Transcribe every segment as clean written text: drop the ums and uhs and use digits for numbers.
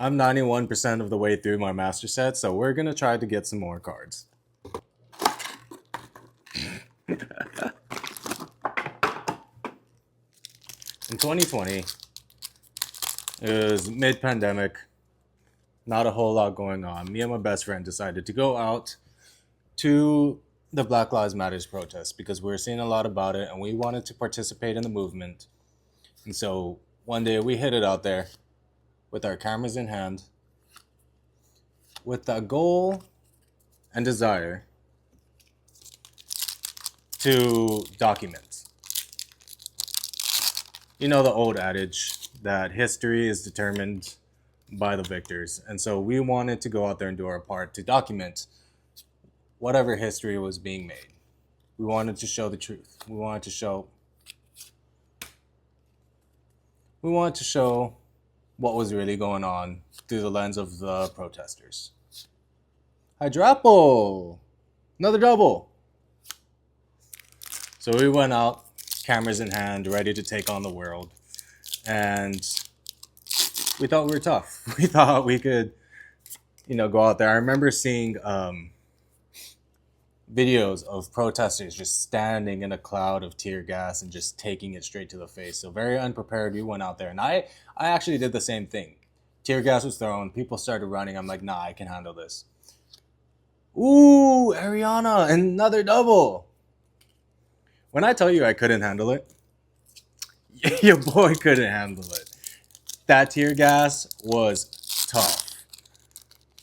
I'm 91% of the way through my master set, so we're gonna try to get some more cards. In 2020, it was mid-pandemic, not a whole lot going on. Me and my best friend decided to go out to the Black Lives Matters protest because we were seeing a lot about it and we wanted to participate in the movement. And so one day we hit it out there with our cameras in hand with the goal and desire to document. You know the old adage that history is determined by the victors. And so we wanted to go out there and do our part to document whatever history was being made. We wanted to show the truth. We wanted to show what was really going on through the lens of the protesters. Hydrapple! Another double! So we went out, cameras in hand, ready to take on the world. And we thought we were tough. We thought we could, go out there. I remember seeing videos of protesters just standing in a cloud of tear gas and just taking it straight to the face. So very unprepared, we went out there. And I actually did the same thing. Tear gas was thrown. People started running. I'm like, nah, I can handle this. Ooh, Ariana, another double. When I tell you I couldn't handle it, your boy couldn't handle it. That tear gas was tough.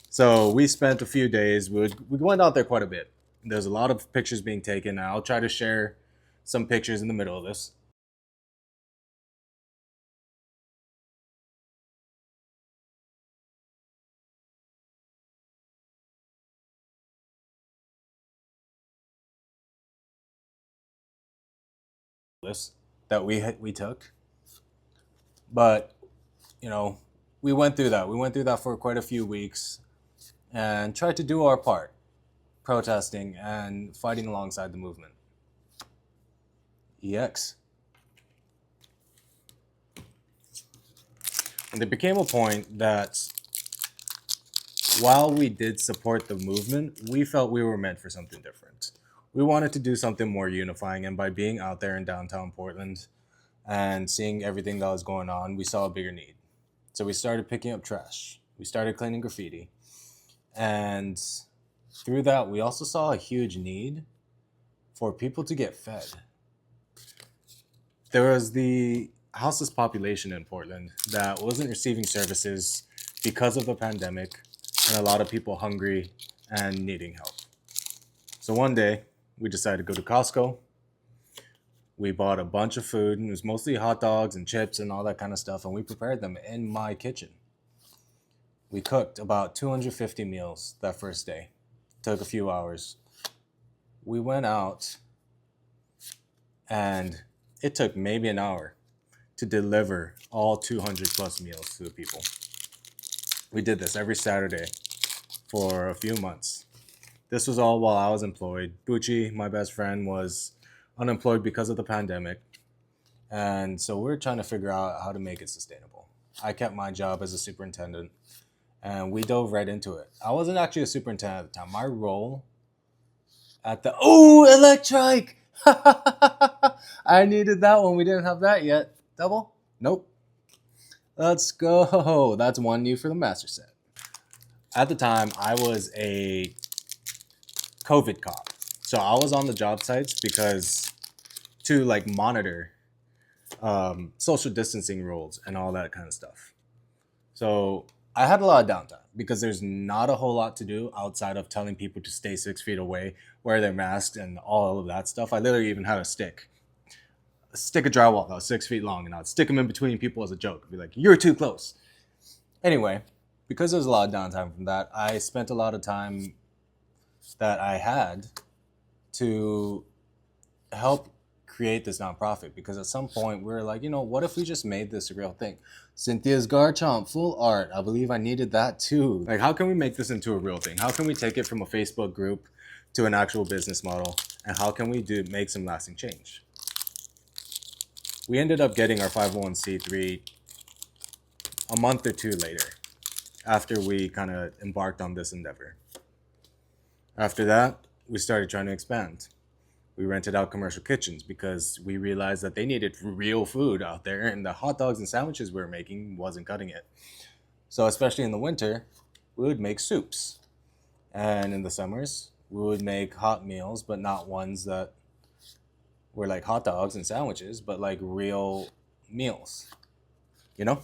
So we spent a few days. We went out there quite a bit. There's a lot of pictures being taken. I'll try to share some pictures in the middle of this. That we took, but we went through that. We went through that for quite a few weeks and tried to do our part, protesting and fighting alongside the movement. EX. And there became a point that while we did support the movement, we felt we were meant for something different. We wanted to do something more unifying, and by being out there in downtown Portland and seeing everything that was going on, we saw a bigger need. So we started picking up trash. We started cleaning graffiti. And through that, we also saw a huge need for people to get fed. There was the houseless population in Portland that wasn't receiving services because of the pandemic, and a lot of people hungry and needing help. So one day, we decided to go to Costco. We bought a bunch of food, and it was mostly hot dogs and chips and all that kind of stuff, and we prepared them in my kitchen. We cooked about 250 meals that first day. Took a few hours. We went out, and it took maybe an hour to deliver all 200 plus meals to the people. We did this every Saturday for a few months. This was all while I was employed. Bucci, my best friend, was unemployed because of the pandemic. And so we're trying to figure out how to make it sustainable. I kept my job as a superintendent, and we dove right into it. I wasn't actually a superintendent at the time. My role at the... Oh, electric! I needed that one. We didn't have that yet. Double? Nope. Let's go. That's one new for the master set. At the time, I was a COVID cop. So I was on the job sites because to monitor social distancing rules and all that kind of stuff. So I had a lot of downtime because there's not a whole lot to do outside of telling people to stay 6 feet away, wear their masks, and all of that stuff. I literally even had a stick of drywall that was 6 feet long, and I'd stick them in between people as a joke. I'd be like, "You're too close." Anyway, because there's a lot of downtime from that, I spent a lot of time that I had to help create this nonprofit, because at some point we were like, what if we just made this a real thing? Cynthia's Garchomp, full art. I believe I needed that too. How can we make this into a real thing? How can we take it from a Facebook group to an actual business model? And how can we make some lasting change? We ended up getting our 501c3 a month or two later. after we kind of embarked on this endeavor. After that, we started trying to expand. We rented out commercial kitchens because we realized that they needed real food out there, and the hot dogs and sandwiches we were making wasn't cutting it. So, especially in the winter, we would make soups. And in the summers, we would make hot meals, but not ones that were like hot dogs and sandwiches, but like real meals, you know?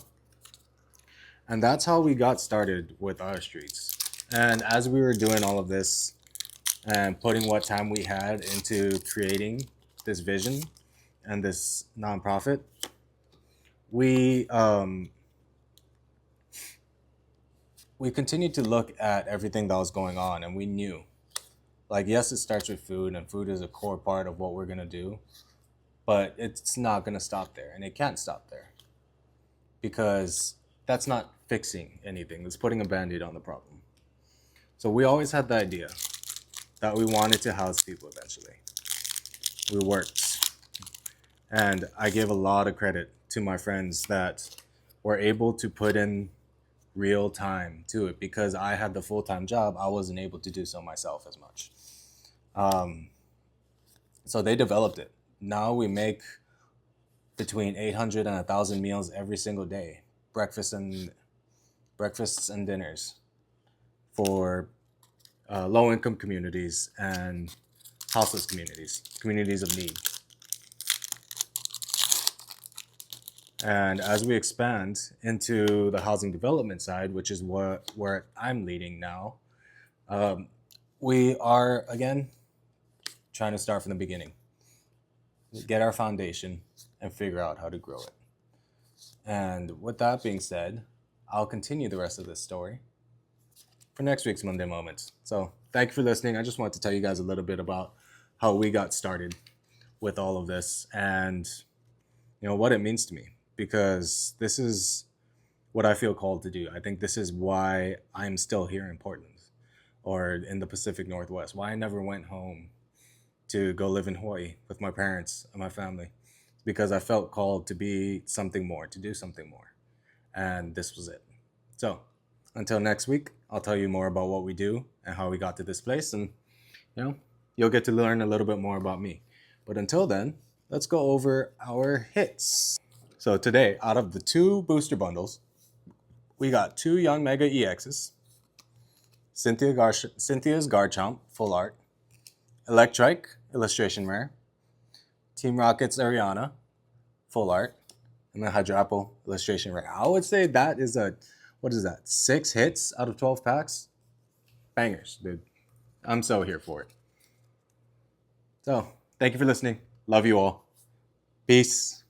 And that's how we got started with our streets. And as we were doing all of this and putting what time we had into creating this vision and this nonprofit, we continued to look at everything that was going on, and we knew, like, yes, it starts with food, and food is a core part of what we're gonna do, but it's not gonna stop there, and it can't stop there because that's not fixing anything. It's putting a band-aid on the problem. So we always had the idea that we wanted to house people eventually. We worked. And I give a lot of credit to my friends that were able to put in real time to it because I had the full-time job. I wasn't able to do so myself as much. So they developed it. Now we make between 800 and 1,000 meals every single day, breakfasts and dinners for low-income communities and houseless communities of need. And as we expand into the housing development side, which is where I'm leading now, we are, again, trying to start from the beginning, get our foundation, and figure out how to grow it. And with that being said, I'll continue the rest of this story for next week's Monday Moments. So thank you for listening. I just wanted to tell you guys a little bit about how we got started with all of this and, you know, what it means to me, because this is what I feel called to do. I think this is why I'm still here in Portland or in the Pacific Northwest, why I never went home to go live in Hawaii with my parents and my family, because I felt called to be something more, to do something more. And this was it. So until next week, I'll tell you more about what we do and how we got to this place. And, you know, you'll get to learn a little bit more about me. But until then, let's go over our hits. So today, out of the 2 booster bundles, we got 2 Young Mega EXs, Cynthia's Garchomp, full art, Electrike, illustration rare, Team Rocket's Ariana, full art, and then Hydrapple, illustration rare. I would say that is 6 hits out of 12 packs? Bangers, dude. I'm so here for it. So, thank you for listening. Love you all. Peace.